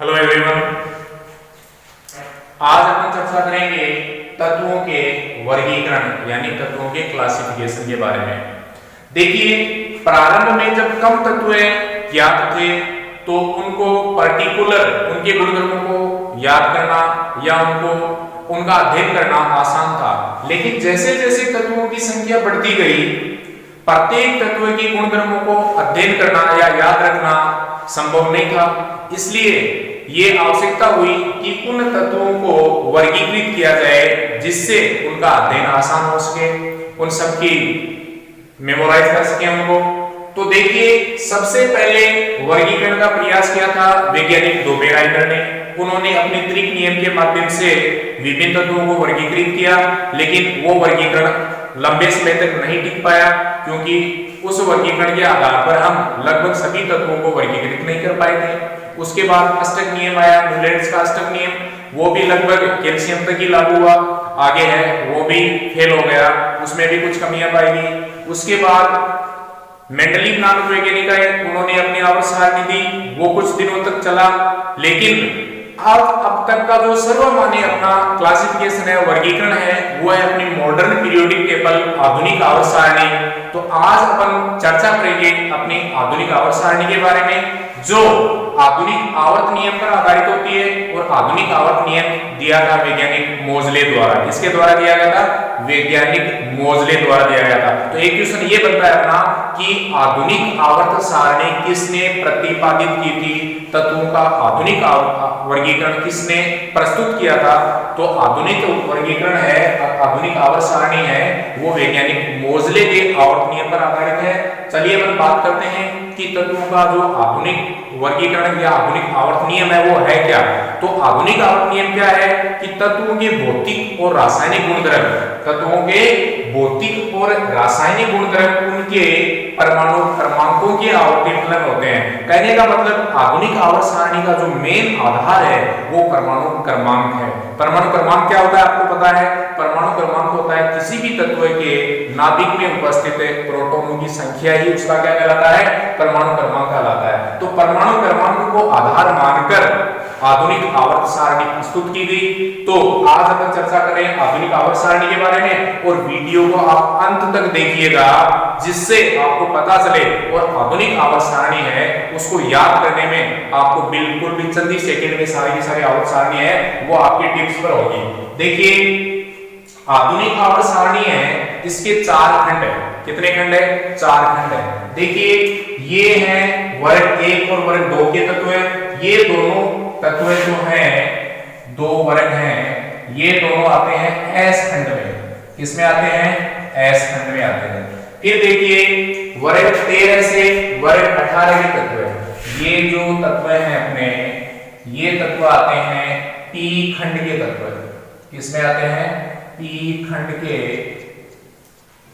Hello everyone, आज अपन चर्चा करेंगे तत्वों के वर्गीकरण यानी तत्वों के क्लासिफिकेशन के बारे में। देखिए, प्रारंभ में जब कम तत्व ज्ञात थे तो उनको पर्टिकुलर उनके गुणधर्मों को याद करना या उनका अध्ययन करना आसान था, लेकिन जैसे जैसे तत्वों की संख्या बढ़ती गई, प्रत्येक तत्व के गुणधर्मों को अध्ययन करना या याद रखना संभव नहीं था। इसलिए ये आवश्यकता हुई कि उन तत्वों को वर्गीकृत किया जाए जिससे उनका अध्ययन आसान हो सके, उन सब की मेमोराइज कर सके उनको। तो देखिए, सबसे पहले वर्गीकरण का प्रयास किया था वैज्ञानिक डोबेराइडर ने। उन्होंने अपने त्रिक नियम के माध्यम से विभिन्न तत्वों को वर्गीकृत किया, लेकिन वो वर्गीकरण लंबे समय तक नहीं टिक पाया, क्योंकि उस वर्गीकरण के आधार पर हम लगभग सभी तत्वों को वर्गीकृत नहीं कर पाए थे। उसके बाद अष्टक नियम आया, न्यूलैंड्स का अष्टक नियम, वो भी लगभग कैल्शियम तक ही लागू हुआ, आगे है वो भी फेल हो गया, उसमें भी कुछ कमियां पाई गई। उसके बाद मेंडलीव नामक वैज्ञानिक आए, उन्होंने अपनी आवर्त सारणी दी, वो कुछ दिनों तक चला, लेकिन अब तक का जो सर्वमान्य अपना क्लासिफिकेशन है, वर्गीकरण है, वो है अपनी मॉडर्न पीरियोडिक टेबल, आधुनिक आवर्त सारणी। तो आज अपन चर्चा करेंगे अपनी आधुनिक आवर्त सारणी के बारे में, जो आधुनिक आवर्त नियम पर आधारित होती है। और आधुनिक आवर्त नियम दिया था वैज्ञानिक मोजले द्वारा। किसके द्वारा दिया गया था? वैज्ञानिक मोजले द्वारा दिया गया था। तो एक क्वेश्चन ये बनता है अपना कि आधुनिक आवर्त सारणी किसने प्रतिपादित की थी, तत्वों का आधुनिक वर्गीकरण किसने प्रस्तुत किया था? तो आधुनिक वर्गीकरण है, आधुनिक आवर्त सारणी है, वो वैज्ञानिक मोजले के आवर्त नियम पर आधारित है। चलिए अपन बात करते हैं कि तत्वों का जो आधुनिक वर्गीकरण या आधुनिक आवर्त नियम है वो है क्या। तो आधुनिक आवर्त नियम क्या है कि तत्वों के भौतिक और रासायनिक गुणधर्म, तत्वों के भौतिक और रासायनिक गुणधर्म उनके परमाणु क्रमांकों के आवर्ती फलन होते हैं। कहने का मतलब आधुनिक आवर्त सारणी का जो मेन आधार है वो परमाणु क्रमांक है। परमाणु क्रमांक क्या होता है आपको पता है? परमाणु क्रमांक होता है किसी भी तत्व के नाभिक में उपस्थित प्रोटॉनों की संख्या ही उसका क्या कहलाता है? परमाणु क्रमांक कहलाता है। तो परमाणु क्रमांक को आधार मानकर आधुनिक आवर्त सारणी प्रस्तुत की गई। तो आज अपन चर्चा करें आधुनिक आवर्त सारणी के बारे में, और वीडियो को आप अंत तक देखिएगा जिससे आपको पता चले। और आधुनिक आवर्त सारणी है उसको याद करने में आपको बिल्कुल भी चंद ही सेकंड में सारी की सारी आवर्त सारणी है वो आपके टिप्स पर होगी। देखिए, आधुनिक आवर्त सारणी है, इसके 4 खंड है। कितने खंड है? 4 खंड है। देखिए, ये है वर्ग 1 और वर्ग 2 के तत्व है। ये दोनों तत्व जो हैं, 2 वर्ग हैं, ये दोनों आते हैं एस खंड में। किसमें आते हैं? एस खंड में आते हैं। फिर देखिए, वर्ग 13 से वर्ग 18 के तत्व है। ये जो तत्व हैं अपने, ये तत्व आते हैं पी खंड के तत्व। किसमें आते हैं? पी खंड के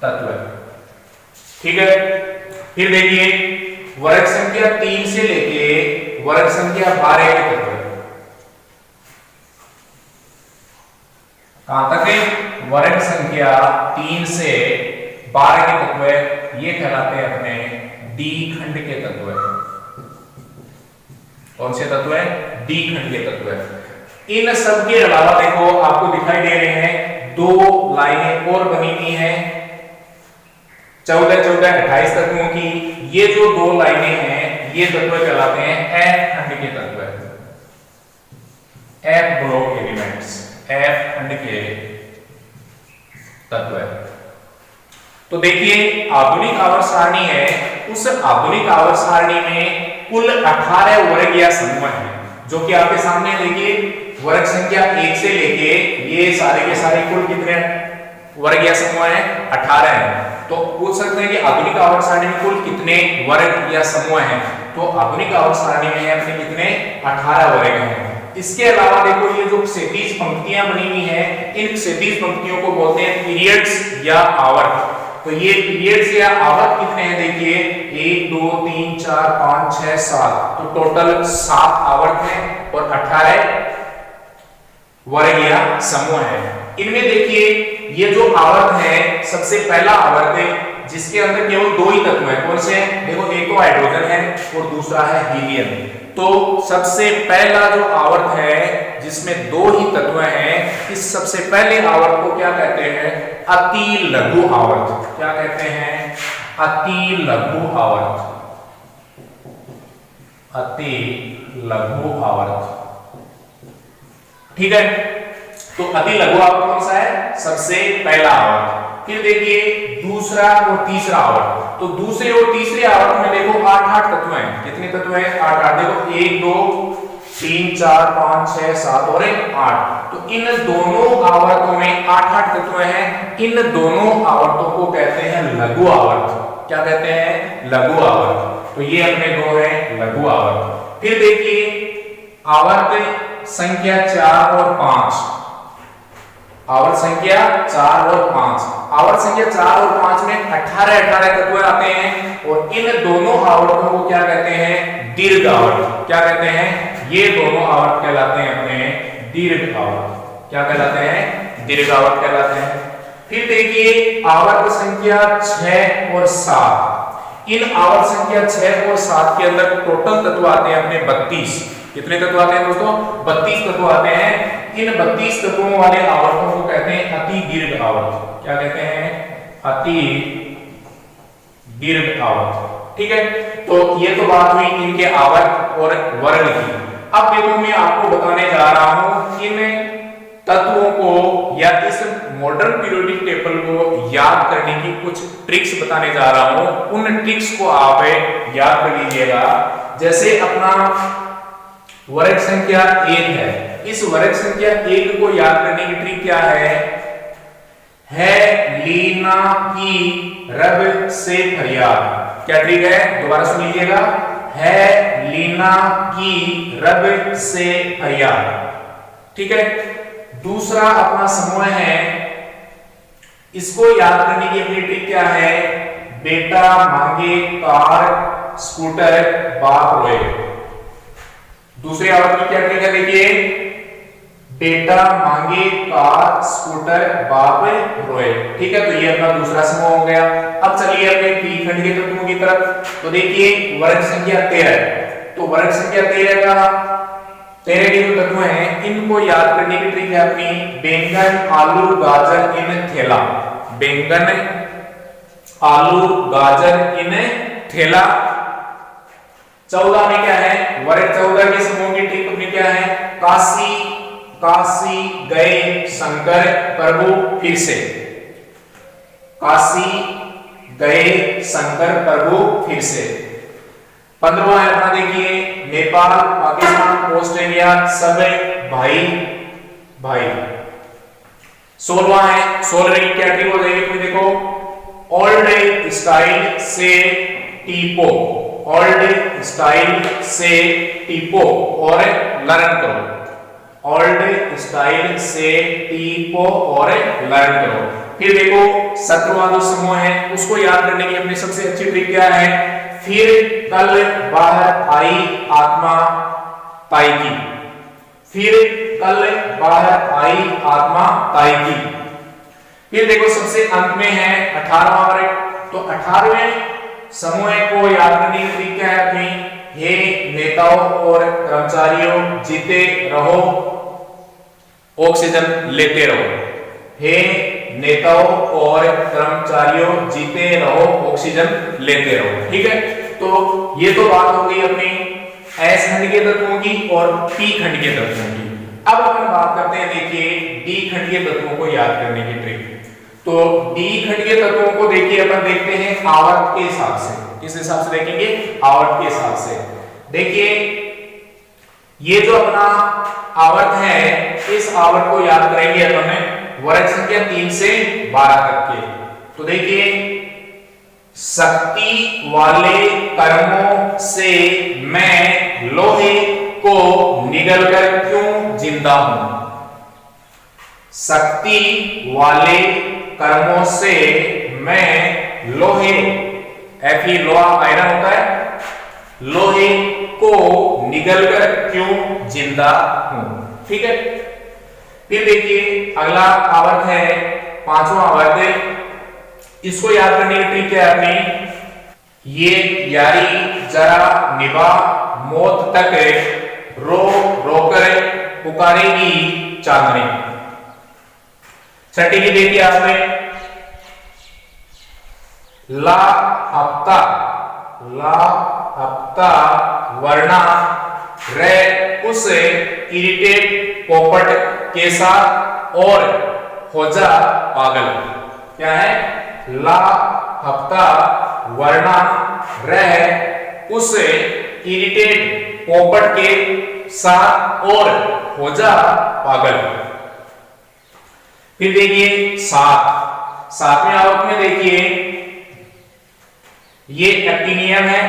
तत्व। ठीक है। फिर देखिए, वर्ग संख्या 3 से लेके वर्ग संख्या 12 के तत्व। कहां तक है? वर्ग संख्या 3 से 12 के तत्व, ये कहलाते हैं अपने डी खंड के तत्व। कौन से तत्व है? डी खंड के तत्व। इन सब के अलावा देखो आपको दिखाई दे रहे हैं 2 लाइनें और बनी हुई हैं 14, 14, 28 तत्वों की। ये जो 2 लाइनें हैं ये तत्व कहलाते हैं एफ खंड के तत्व। एफ ब्लॉक एलिमेंट्स, एफ खंड के तत्व। तो देखिए, आधुनिक आवर्त सारणी है, उस आधुनिक आवर्त सारणी में कुल 18 वर्ग या समूह हैं, जो कि आपके सामने देखिए वर्ग संख्या 1 से लेके ये सारे के सारे कुल कितने वर्ग या समूह हैं? 18 हैं। तो पूछ सकते हैं कि आधुनिक आवर्त सारणी में कुल कितने वर्ग या समूह हैं? तो आधुनिक आवर्त सारणी में अपने कितने? 18 वर्ग हैं। इसके अलावा देखो, ये जो क्षैतिज पंक्तियां बनी हुई हैं, इन क्षैतिज पंक्तियों को बोलते हैं पीरियड्स या आवर्त। तो ये पीरियड्स या आवर्त कितने हैं? देखिए, 1 2 3 4 5 6 7, तो टोटल 7 आवर्त हैं और 18 वर्ग या समूह है। इनमें देखिए, ये जो आवर्त है सबसे पहला आवर्त है जिसके अंदर केवल दो ही तत्व हैं। कौन से हैं? देखो, एक तो हाइड्रोजन है और दूसरा है हीलियम। तो सबसे पहला जो आवर्त है जिसमें दो ही तत्व हैं, इस सबसे पहले आवर्त को क्या कहते हैं? अति लघु आवर्त। क्या कहते हैं? अति लघु आवर्त। अति लघु आवर्त। ठीक है, तो अति लघु आवर्त कौन सा है? सबसे पहला आवर्त। फिर देखिए दूसरा और तीसरा आवर्त। तो दूसरे और तीसरे आवर्त में देखो 8 तत्व हैं। कितने तत्व हैं? 8। देखो 1 2 3 4 5 6 7 और 8। तो इन दोनों आवर्तों में 8 तत्व हैं। इन दोनों आवर्तों को कहते हैं लघु आवर्त। क्या कहते हैं? लघु आवर्त। तो ये अपने दो हैं लघु आवर्त। फिर देखिए आवर्त संख्या 4 और 5। आवर्त संख्या 4 और 5। आवर्त संख्या 4 और 5 में 18 तत्व आते हैं और इन दोनों आवर्तों को क्या कहते हैं? दीर्घ आवर्त। क्या कहते हैं? ये दोनों आवर्त कहलाते हैं अपने दीर्घ आवर्त। क्या कहलाते हैं? दीर्घ आवर्त कहलाते हैं। फिर देखिए आवर्त संख्या 6 और 7। इन आवर्त संख्या 6 और 7 के अंदर टोटल तत्व आते हैं अपने 32। कितने तत्व आते हैं दोस्तों? 32 तत्व आते हैं। इन 32 तत्वों वाले आवर्तों को कहते हैं अति दीर्घ आवर्त। क्या कहते हैं? अति दीर्घ आवर्त। ठीक है, तो ये तो बात हुई इनके आवर्त और वर्ग की। अब देखो मैं आपको बताने जा रहा हूं इन तत्वों को या इस मॉडर्न पीरियोडिक टेबल को याद करने की कुछ ट्रिक्स बताने जा रहा हूं। उन ट्रिक्स को आप याद कर लीजिएगा। जैसे अपना वर्ग संख्या 1 है, इस वर्ग संख्या 1 को याद करने की ट्रिक क्या है लीना की रब से फरियाद। क्या ट्रिक है? दोबारा सुन लीजिएगा। है लीना की रब से फरियाद। ठीक है, दूसरा अपना समूह है, इसको याद करने की अपनी ट्रिक क्या है? बेटा मांगे कार स्कूटर बाप रोए। दूसरे आवर्त की क्या ट्रिक है? देखिए बेटा मांगे कार स्कूटर बाप रोए। ठीक है, तो ये अपना दूसरा समूह हो गया। अब चलिए अपने पी खंड के तत्वों की तरफ। तो देखिए वर्ग संख्या 13। तो वर्ग संख्या 13 के जो तत्व हैं इनको याद करने की ट्रिक है अपनी बैंगन आलू गाजर इन थैला। बैंगन आलू गाजर इन थैला। 14 में क्या है? वर्ग 14 के समूह की ट्रिक अपनी क्या है? काशी गए शंकर प्रभु फिर से। काशी गए शंकर प्रभु फिर से। 15वां है अपना देखिए नेपाल पाकिस्तान ऑस्ट्रेलिया सब भाई भाई। 16वां है, 16 की क्या ट्रिक हो जाएगी? देखो ओल्ड स्टाइल से टीपो। ओल्ड स्टाइल से टीपो और लर्न करो। ओल्ड स्टाइल से टीपो और लर्न करो। फिर देखो 17वां जो समूह है उसको याद करने की अपनी सबसे अच्छी ट्रिक क्या है? फिर कल बाहर आई आत्मा ताई की। फिर कल बाहर आई आत्मा ताई की। फिर देखो सबसे अंत में है 18वां वर्ग। तो 18वें समूह को याद करने की ट्रिक क्या है अपनी? हे नेताओं और कर्मचारियों जीते रहो ऑक्सीजन लेते रहो। हे नेताओं और कर्मचारियों जीते रहो ऑक्सीजन लेते रहो। ठीक है, तो ये तो बात हो गई अपनी एस खंड के तत्वों की और पी खंड के तत्वों की। अब अपन बात करते हैं देखिए डी खंड के तत्वों को याद करने की ट्रिक। तो डी खंड के तत्वों को देखिए अपन देखते हैं आवर्त के हिसाब से। किस हिसाब से देखेंगे? आवर्त के हिसाब से। देखिए ये जो अपना आवर्त है इस आवर्त को याद करेंगे अपन वर्ग संख्या 3 से 12 तक के। तो देखिए शक्ति वाले कर्मों से मैं लोहे को निगलकर क्यों जिंदा हूं? शक्ति वाले कर्मों से मैं लोहे, Fe लोहा आयरन होता है, लोहे को निगलकर क्यों जिंदा हूं। ठीक है, फिर देखिए अगला आवर्त है 5वां आवर्त इसको याद करने की ट्रिक क्या है अपनी, ये यारी जरा निभा मौत तक रो रोकर पुकारेगी चांदनी। छठी की देखिए आपने, ला हफ्ता वरना रह उस इरिटेट पोपट के साथ और हो जा पागल। क्या है, ला हफ्ता वरना रह उस इरिटेट पोपट के साथ और हो जा पागल। फिर देखिए सातवें आवक में देखिए ये एक्टिनियम है,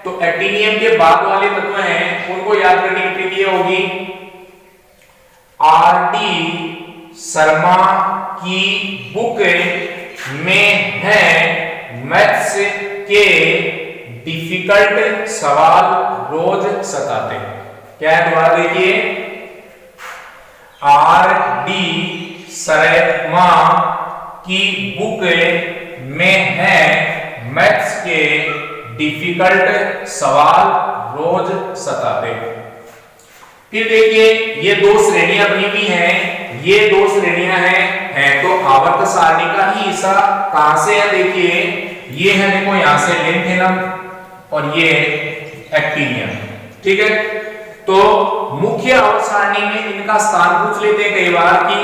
तो एक्टिनियम के बाद वाले तत्व हैं उनको याद करने की ट्रिक ये होगी, आर.डी. शर्मा की बुक में है मैथ्स के डिफिकल्ट सवाल रोज सताते। क्या है, दोबारा देखिए, आर.डी. शर्मा की बुक में है मैथ्स के डिफिकल्ट सवाल रोज सताते। फिर देखिए ये दो श्रेणियां बनी हुई हैं, ये दो श्रेणियां हैं तो आवर्त सारणी का ही हिस्सा कहां से है, देखिए ये है, देखो यहां से लेंथेनम और ये एक्टिनियम। ठीक है, तो मुख्य आवर्त सारणी में इनका स्थान पूछ लेते हैं कई बार कि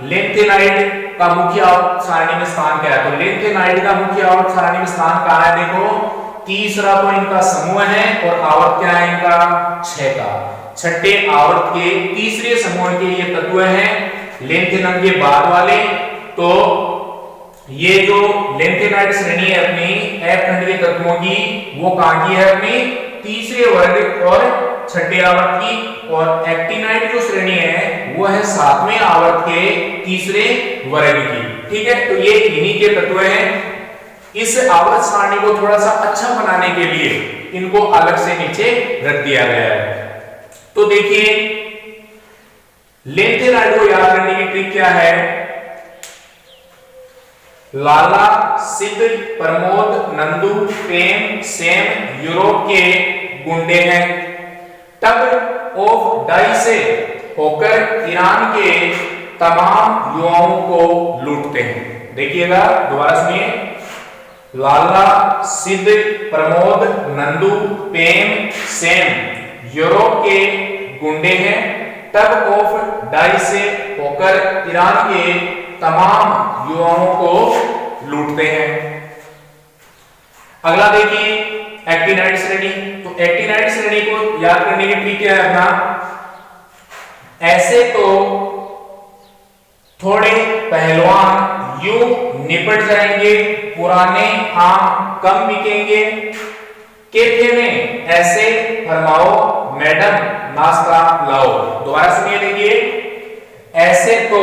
लेंथेनाइड का मुख्य आवर्त सारणी में स्थान क्या है, तो लेंथेनाइड का मुख्य आवर्त सारणी में स्थान कहां है, देखो तीसरा तो इनका समूह है और आवर्त क्या है इनका 6 का। छठे आवर्त के तीसरे समूह के ये तत्व हैं लेंथेनम के बाद वाले, तो ये जो लेंथेनाइड श्रेणी है अपनी एफ खंड के तत्वों की, वो कहां की है, अपनी तीसरे वर्ग और छठे आवर्त की, और एक्टिनाइड जो श्रेणी है वो है 7वें आवर्त के तीसरे वर्ग की। ठीक है, तो ये इन्हीं के तत्व हैं। इस आवर्त सारणी को थोड़ा सा अच्छा बनाने के लिए इनको अलग से नीचे रख दिया गया है। तो देखिए लेंथेनाइड को याद करने की ट्रिक क्या है, लाला सिद्ध प्रमोद नंदू प्रेम सेम यूरोप के गुंडे हैं, टग ऑफ डाई से होकर ईरान के तमाम युवाओं को लूटते हैं। देखिएगा दोबारा सुनिए, लाला सिद्ध प्रमोद नंदू पेम सेम यूरोप के गुंडे हैं, टग ऑफ डाई से होकर ईरान के तमाम युवाओं को लूटते हैं। अगला देखिए एक्टिनाइड श्रेणी, तो एक्टिनाइड श्रेणी को याद करने की ट्रिक क्या है अपना, ऐसे तो थोड़े पहलवान यूं निपट जाएंगे, पुराने आम कम बिकेंगे, कैफे में ऐसे फरमाओ मैडम नाश्ता लाओ। दोबारा सुनिए, देखिए ऐसे तो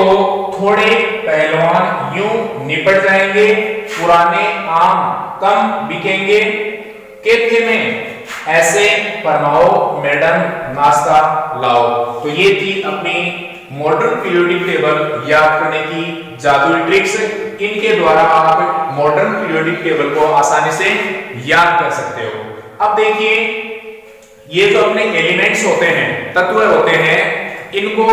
थोड़े पहलवान यूं निपट जाएंगे, पुराने आम कम बिकेंगे, कैफे में ऐसे फरमाओ मैडम नाश्ता लाओ। तो ये थी अपनी मॉडर्न पीरियोडिक टेबल याद करने की जादुई ट्रिक्स। इनके द्वारा आप मॉडर्न पीरियोडिक टेबल को आसानी से याद कर सकते हो। अब देखिए ये जो अपने एलिमेंट्स होते हैं, तत्व होते हैं, इनको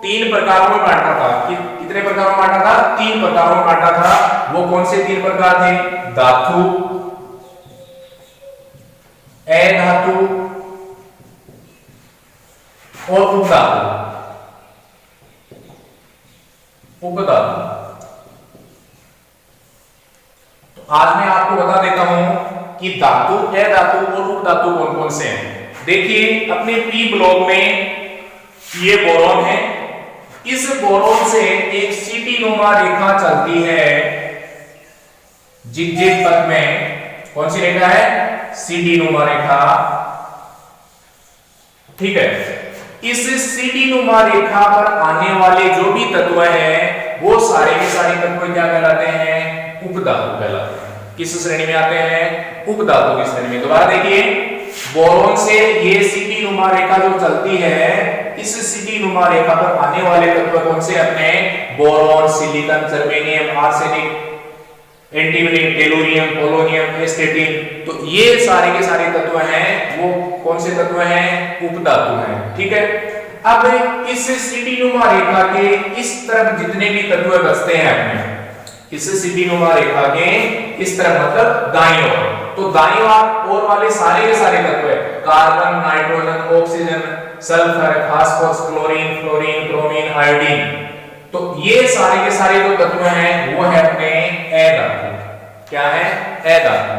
3 प्रकारों में बांटा था। कितने प्रकारों में बांटा था, 3 प्रकारों में बांटा था। वो कौन से 3 प्रकार थे, धातु, अधातु और उपधातु। उपधातु तो आज मैं आपको बता देता हूं कि धातु, अधातु और उपधातु कौन कौन से हैं। देखिए अपने पी ब्लॉक में ये बोरॉन है, इस बोरॉन से एक सीटी नुमा रेखा चलती है जिगजैग पथ में। कौन सी रेखा है, सीटी नुमा रेखा। ठीक है, इस सीटी नुमा रेखा पर आने वाले जो भी तत्व हैं वो सारे के सारे तत्व क्या कहलाते हैं, उपधातु कहलाते हैं। किस श्रेणी में आते हैं, उपधातु की श्रेणी में। दोबारा देखिए बोरॉन से ये सीटी नुमा रेखा जो चलती है, इस सीटी नुमा रेखा पर आने वाले तत्व कौन से अपने, boron, silicon, germanium, arsenic. Antimony, tellurium, polonium, एस्टेटिन। तो ये सारे के सारे तत्व हैं, वो कौन से तत्व हैं? उपधातु हैं। ठीक है। अब इस सीढ़ीनुमा रेखा के इस तरफ जितने भी तत्व बचते हैं अपने, इस सीढ़ीनुमा रेखा के इस तरफ मतलब दाईं ओर, तो दाईं ओर वाले सारे के सारे तत्व है, carbon, nitrogen, oxygen, sulphur, phosphorus, chlorine, fluorine, bromine, iodine. तो ये सारे के सारे जो तत्व हैं वो है अपने ए धातु। क्या है? ए धातु।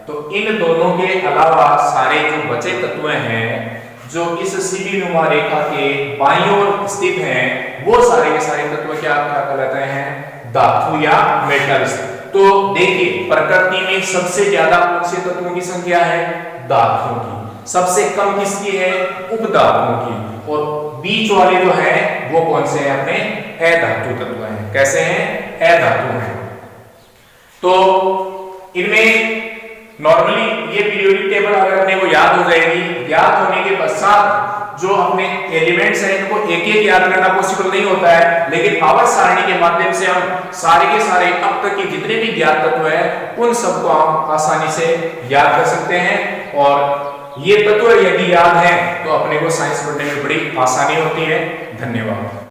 तो इन दोनों के अलावा सारे जो बचे तत्व हैं जो इस सीढ़ीनुमा रेखा के बाईं ओर स्थित हैं, वो सारे के सारे तत्व क्या कहलाते हैं? धातु या मेटल्स। तो देखिए प्रकृति में सबसे ज्यादा कौन से तत्वों की संख्या है? धातुओं की। सबसे कम किसकी है? उपधातुओं की। और बीच वाले जो है वो कौन से हैं? अपने अधातु तत्व हैं। कैसे हैं? अधातु हैं। तो इनमें नॉर्मली ये पीरियोडिक टेबल अगर अपने को याद हो जाएगी, याद होने के पश्चात जो अपने एलिमेंट्स हैं इनको एक एक याद करना पॉसिबल नहीं होता है, लेकिन आवर्त सारणी के माध्यम से हम सारे के सारे अब तक के जितने भी ज्ञात तत्व हैं उन सबको हम आसानी से याद कर सकते हैं। और ये तत्व यदि याद हैं तो अपने को साइंस पढ़ने में बड़ी आसानी होती है। धन्यवाद।